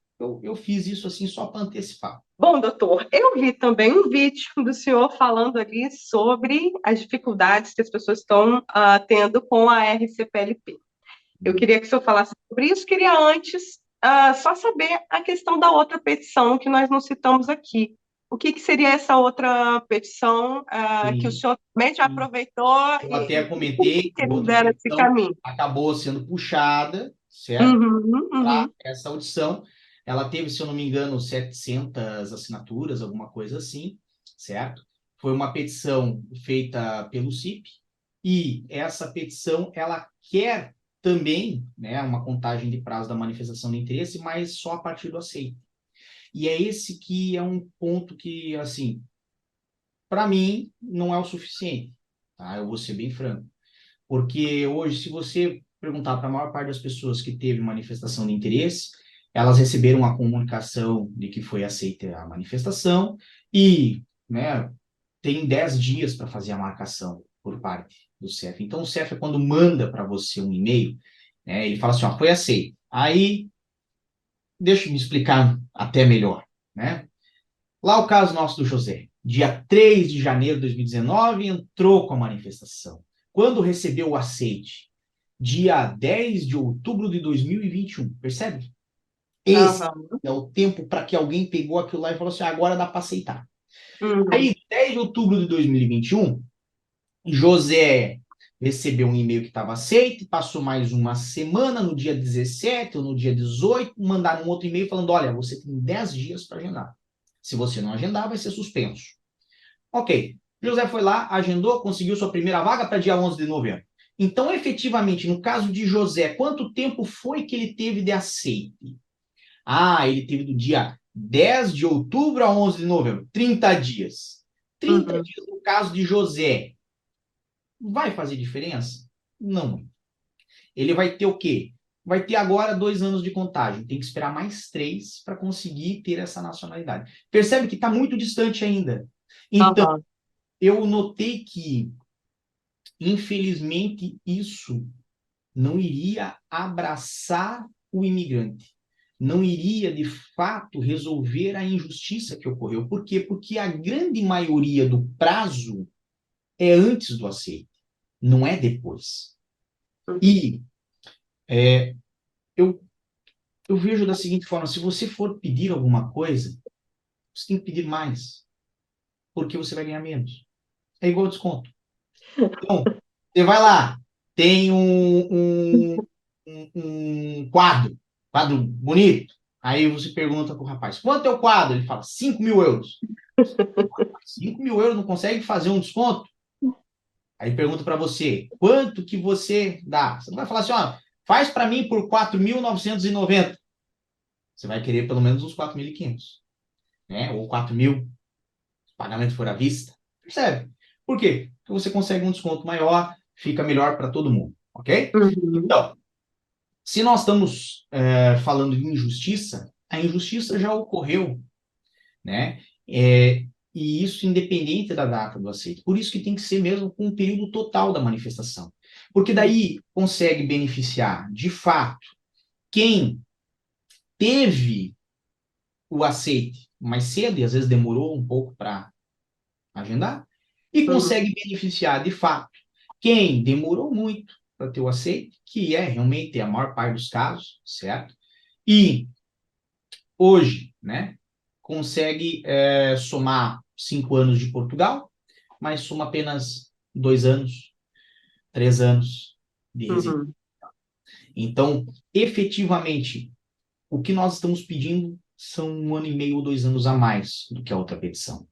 Eu fiz isso assim só para antecipar. Bom, doutor, eu vi também um vídeo do senhor falando ali sobre as dificuldades que as pessoas estão tendo com a RCPLP. Eu queria que o senhor falasse sobre isso. Queria antes só saber a questão da outra petição que nós não citamos aqui. O que seria essa outra petição que o E, senhor também já e aproveitou eu até e por que comentei que que eles outra deram esse petição caminho? acabou sendo puxada, certo? Uhum, Para uhum. essa audição. Ela teve, se eu não me engano, 700 assinaturas, alguma coisa assim, certo? Foi uma petição feita pelo CIP, e essa petição, ela quer também, né, uma contagem de prazo da manifestação de interesse, mas só a partir do aceite. E é esse que é um ponto que, assim, para mim, não é o suficiente, tá? Eu vou ser bem franco. Porque hoje, se você perguntar para a maior parte das pessoas que teve manifestação de interesse, elas receberam a comunicação de que foi aceita a manifestação e, né, tem 10 dias para fazer a marcação por parte do CEF. Então, o CEF, quando manda para você um e-mail, né, ele fala assim, ó, foi aceito. Aí, deixa eu me explicar até melhor, né? Lá o caso nosso do José. Dia 3 de janeiro de 2019, entrou com a manifestação. quando recebeu o aceite, dia 10 de outubro de 2021, percebe? Esse Aham. é o tempo para que alguém pegou aquilo lá e falou assim, agora dá para aceitar. Uhum. Aí, 10 de outubro de 2021, José recebeu um e-mail que estava aceito, passou mais uma semana, no dia 17 ou no dia 18, mandaram um outro e-mail falando, olha, você tem 10 dias para agendar. Se você não agendar, vai ser suspenso. Ok. José foi lá, agendou, conseguiu sua primeira vaga para dia 11 de novembro. Então, efetivamente, no caso de José, quanto tempo foi que ele teve de aceite? Ah, ele teve do dia 10 de outubro a 11 de novembro, 30 dias. 30 Uhum. dias no caso de José. Vai fazer diferença? Não. Ele vai ter o quê? Vai ter agora 2 anos de contagem. Tem que esperar mais 3 para conseguir ter essa nacionalidade. Percebe que está muito distante ainda. Então, Aham. eu notei que, infelizmente, isso não iria abraçar o imigrante. Não iria, de fato, resolver a injustiça que ocorreu. Por quê? Porque a grande maioria do prazo é antes do aceite, não é depois. Uhum. E eu, eu vejo da seguinte forma: se você for pedir alguma coisa, você tem que pedir mais, porque você vai ganhar menos. É igual desconto. Então, você vai lá, tem um quadro bonito. Aí você pergunta para o rapaz, quanto é o quadro? Ele fala, 5 mil euros. 5 mil euros não consegue fazer um desconto? Aí pergunta para você, quanto que você dá? Você não vai falar assim, ó, faz para mim por 4.990. Você vai querer pelo menos uns 4.500, né? Ou 4.000, se o pagamento for à vista. Percebe? Por quê? Porque você consegue um desconto maior, fica melhor para todo mundo, ok? Uhum. Então, se nós estamos falando de injustiça, a injustiça já ocorreu, né? E isso independente da data do aceite. Por isso que tem que ser mesmo com o período total da manifestação. Porque daí consegue beneficiar, de fato, quem teve o aceite mais cedo, e às vezes demorou um pouco para agendar, e Uhum. consegue beneficiar, de fato, quem demorou muito para ter o aceite, que é realmente a maior parte dos casos, certo? E hoje, né, consegue somar 5 anos de Portugal, mas soma apenas 2 anos, 3 anos de residência. Uhum. Então, efetivamente, o que nós estamos pedindo são 1 ano e meio ou 2 anos a mais do que a outra petição.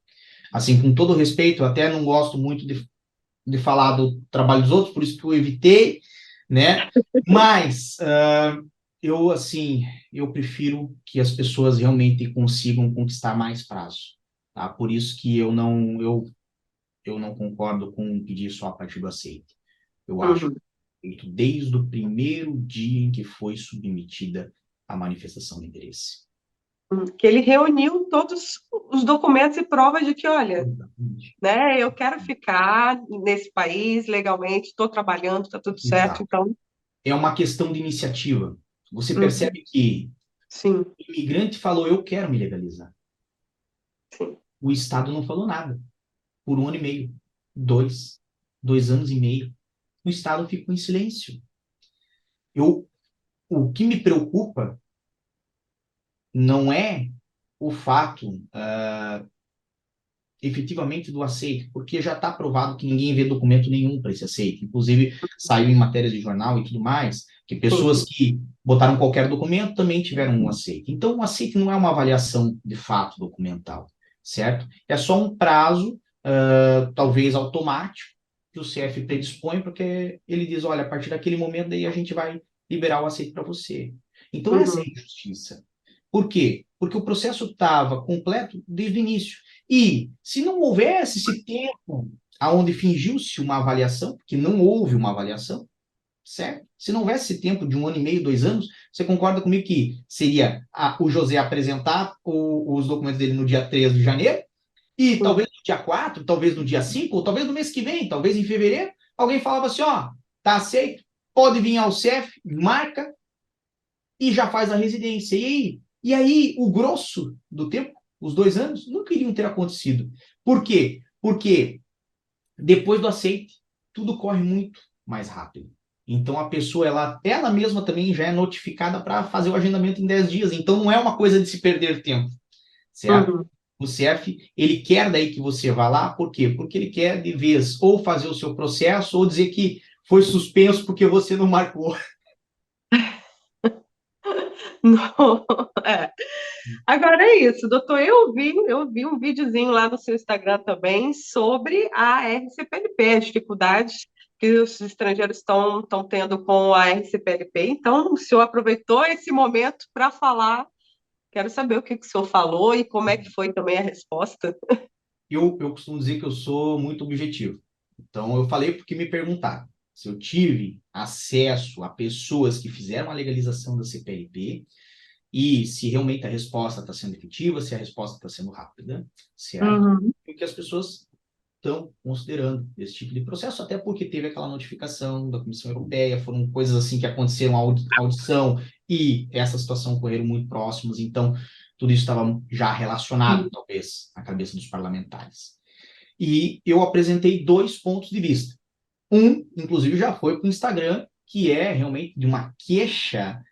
Assim, com todo respeito, eu até não gosto muito de falar do trabalho dos outros, por isso que eu evitei, né? Mas eu, assim, eu prefiro que as pessoas realmente consigam conquistar mais prazo, tá? Por isso que eu não concordo com pedir só a partir do aceite. Eu acho Uhum. feito desde o primeiro dia em que foi submetida a manifestação de interesse. Que ele reuniu todos os documentos e provas de que, olha, Exatamente. né, eu quero ficar nesse país legalmente, estou trabalhando, está tudo certo, Exato. então, É uma questão de iniciativa. Você uhum. percebe que Sim, o imigrante falou, eu quero me legalizar. sim. O Estado não falou nada. Por 1 ano e meio, dois, 2 anos e meio. O Estado ficou em silêncio. O que me preocupa não é o fato efetivamente do aceite, porque já está provado que ninguém vê documento nenhum para esse aceite. Inclusive, saiu em matérias de jornal e tudo mais, que Sim. pessoas que botaram qualquer documento também tiveram um aceite. Então, o aceite não é uma avaliação de fato documental, certo? É só um prazo, talvez automático, que o CF predispõe, porque ele diz, olha, a partir daquele momento daí a gente vai liberar o aceite para você. Então, essa é a Uhum. injustiça. Por quê? Porque o processo estava completo desde o início. E se não houvesse esse tempo aonde fingiu-se uma avaliação, porque não houve uma avaliação, certo? Se não houvesse esse tempo de 1 ano e meio, 2 anos, você concorda comigo que seria o José apresentar os documentos dele no dia 3 de janeiro, e Uhum. talvez no dia 4, talvez no dia 5, ou talvez no mês que vem, talvez em fevereiro, alguém falava assim, ó, tá aceito, pode vir ao CEF, marca, e já faz a residência. E aí o grosso do tempo, os 2 anos, nunca iriam ter acontecido. Por quê? Porque depois do aceite, tudo corre muito mais rápido. Então, a pessoa, ela mesma também já é notificada para fazer o agendamento em 10 dias. Então, não é uma coisa de se perder tempo, certo? Uhum. O CEF, ele quer daí que você vá lá, por quê? Porque ele quer, de vez, ou fazer o seu processo, ou dizer que foi suspenso porque você não marcou. Não, é. Agora é isso, doutor. Eu vi um videozinho lá no seu Instagram também sobre a RCPLP, as dificuldades que os estrangeiros estão tendo com a RCPLP. Então, o senhor aproveitou esse momento para falar. Quero saber o que o senhor falou e como é que foi também a resposta. Eu costumo dizer que eu sou muito objetivo. Então, eu falei porque me perguntaram se eu tive acesso a pessoas que fizeram a legalização da CPLP e se realmente a resposta está sendo efetiva, se a resposta está sendo rápida, certo? Uhum. E o que as pessoas estão considerando esse tipo de processo, até porque teve aquela notificação da Comissão Europeia, foram coisas assim que aconteceram, a audição e essa situação ocorreram muito próximos, então tudo isso estava já relacionado, talvez, à cabeça dos parlamentares. E eu apresentei 2 pontos de vista. Um, inclusive, já foi para o Instagram, que é realmente de uma queixa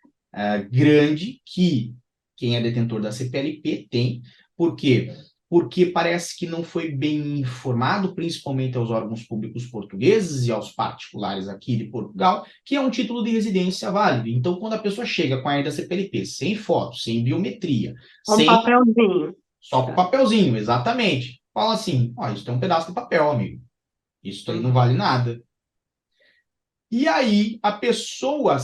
grande que quem é detentor da CPLP tem. Por quê? Porque parece que não foi bem informado, principalmente aos órgãos públicos portugueses e aos particulares aqui de Portugal, que é um título de residência válido. Então, quando a pessoa chega com a ID da CPLP, sem foto, sem biometria, Um sem papelzinho. só com o papelzinho, exatamente, fala assim, ó, isso é um pedaço de papel, amigo. Isso aí não Uhum. vale nada. E aí a pessoa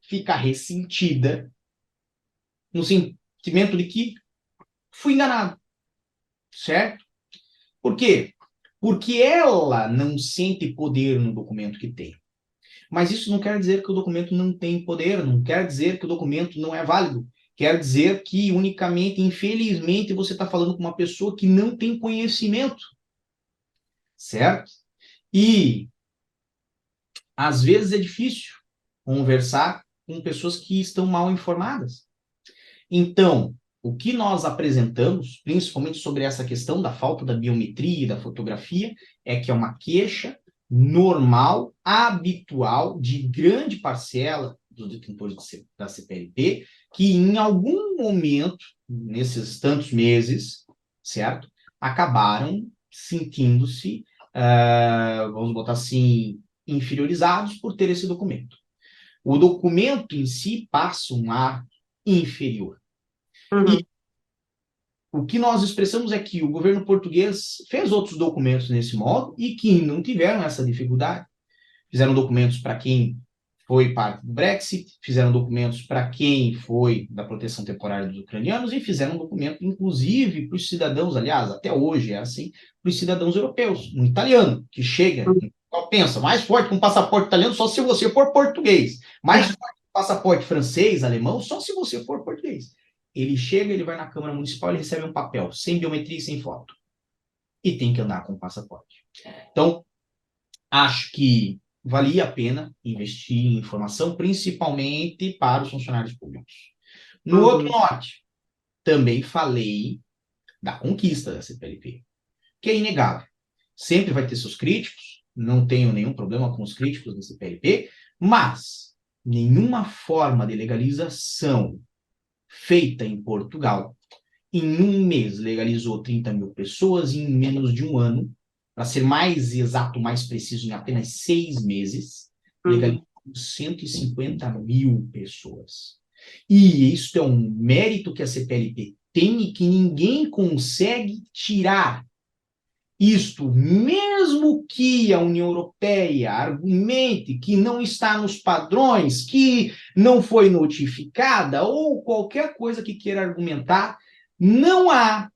fica ressentida no sentimento de que fui enganado, certo? Por quê? Porque ela não sente poder no documento que tem. Mas isso não quer dizer que o documento não tem poder, não quer dizer que o documento não é válido. Quer dizer que unicamente, infelizmente, você está falando com uma pessoa que não tem conhecimento, certo? E às vezes é difícil conversar com pessoas que estão mal informadas. Então, o que nós apresentamos, principalmente sobre essa questão da falta da biometria e da fotografia, é que é uma queixa normal, habitual, de grande parcela dos detentores da CPLP, que em algum momento, nesses tantos meses, certo, acabaram sentindo-se, vamos botar assim, inferiorizados por ter esse documento. O documento em si passa um ar inferior. E Uhum. o que nós expressamos é que o governo português fez outros documentos nesse modo e que não tiveram essa dificuldade. Fizeram documentos para quem foi parte do Brexit, fizeram documentos para quem foi da proteção temporária dos ucranianos e fizeram documento, inclusive, para os cidadãos, aliás, até hoje é assim, para os cidadãos europeus. Um italiano que chega, pensa, mais forte que um passaporte italiano só se você for português. Mais forte que um passaporte francês, alemão, só se você for português. Ele chega, ele vai na Câmara Municipal, ele recebe um papel, sem biometria e sem foto. E tem que andar com o passaporte. Então, acho que valia a pena investir em informação, principalmente para os funcionários públicos. No outro Uhum. norte, também falei da conquista da CPLP, que é inegável. Sempre vai ter seus críticos, não tenho nenhum problema com os críticos da CPLP, mas nenhuma forma de legalização feita em Portugal em um mês legalizou 30 mil pessoas, e em menos de um ano, para ser mais exato, mais preciso, em apenas 6 meses, legalizou Uhum. 150 mil pessoas. E isso é um mérito que a CPLP tem e que ninguém consegue tirar. Isto, mesmo que a União Europeia argumente que não está nos padrões, que não foi notificada, ou qualquer coisa que queira argumentar, não há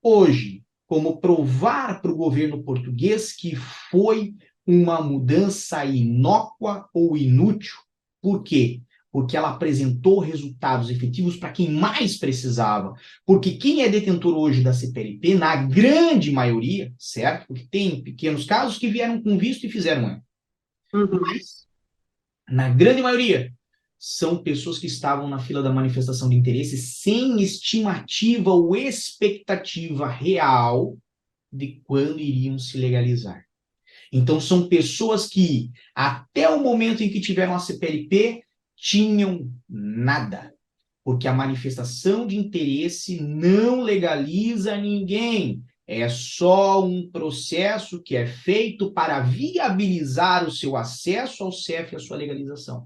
hoje como provar para o governo português que foi uma mudança inócua ou inútil. Por quê? Porque ela apresentou resultados efetivos para quem mais precisava. Porque quem é detentor hoje da CPLP, na grande maioria, certo? Porque tem pequenos casos que vieram com visto e fizeram, Uhum. mas na grande maioria, são pessoas que estavam na fila da manifestação de interesse sem estimativa ou expectativa real de quando iriam se legalizar. Então, são pessoas que, até o momento em que tiveram a CPLP, tinham nada. Porque a manifestação de interesse não legaliza ninguém. É só um processo que é feito para viabilizar o seu acesso ao CEF e a sua legalização.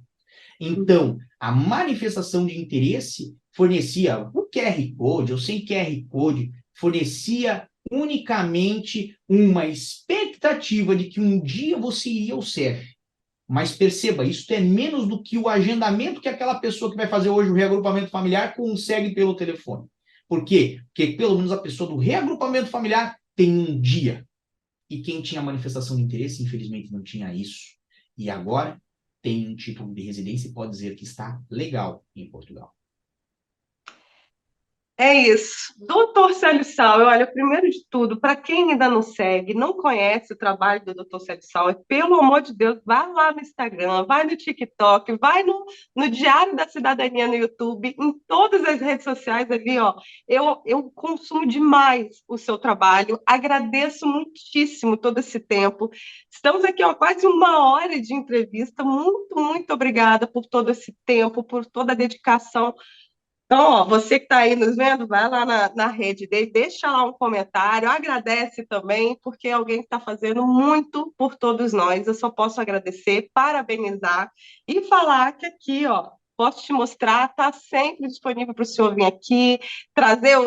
Então, a manifestação de interesse fornecia o QR Code, ou sem QR Code, fornecia unicamente uma expectativa de que um dia você iria ao CEF. Mas perceba, isso é menos do que o agendamento que aquela pessoa que vai fazer hoje o reagrupamento familiar consegue pelo telefone. Por quê? Porque pelo menos a pessoa do reagrupamento familiar tem um dia. E quem tinha manifestação de interesse, infelizmente, não tinha isso. E agora tem um título de residência e pode dizer que está legal em Portugal. É isso. Doutor Célio Sal, olha, primeiro de tudo, para quem ainda não segue, não conhece o trabalho do Doutor Célio Sal, pelo amor de Deus, vai lá no Instagram, vai no TikTok, vai no Diário da Cidadania no YouTube, em todas as redes sociais ali, ó. Eu consumo demais o seu trabalho, agradeço muitíssimo todo esse tempo. Estamos aqui, ó, quase uma hora de entrevista. Muito, muito obrigada por todo esse tempo, por toda a dedicação. Então, ó, você que está aí nos vendo, vai lá na rede dele, deixa lá um comentário, agradece também, porque alguém está fazendo muito por todos nós. Eu só posso agradecer, parabenizar e falar que aqui, ó, posso te mostrar, está sempre disponível para o senhor vir aqui, trazer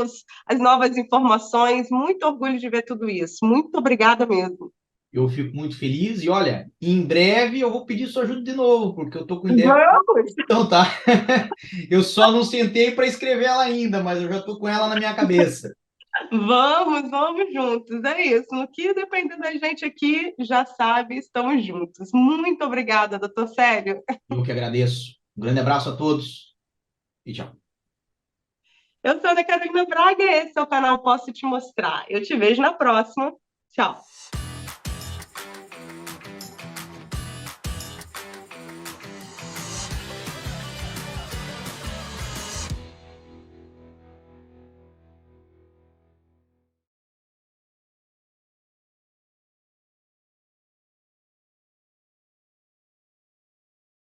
as novas informações. Muito orgulho de ver tudo isso. Muito obrigada mesmo. Eu fico muito feliz e, olha, em breve eu vou pedir sua ajuda de novo, porque eu estou com ideia. Vamos! Então tá. Eu só não sentei para escrever ela ainda, mas eu já estou com ela na minha cabeça. Vamos juntos, é isso. No que depender da gente aqui, já sabe, estamos juntos. Muito obrigada, doutor Célio. Eu que agradeço. Um grande abraço a todos e tchau. Eu sou a Ana Carolina Braga, esse é o canal Posso Te Mostrar. Eu te vejo na próxima. Tchau.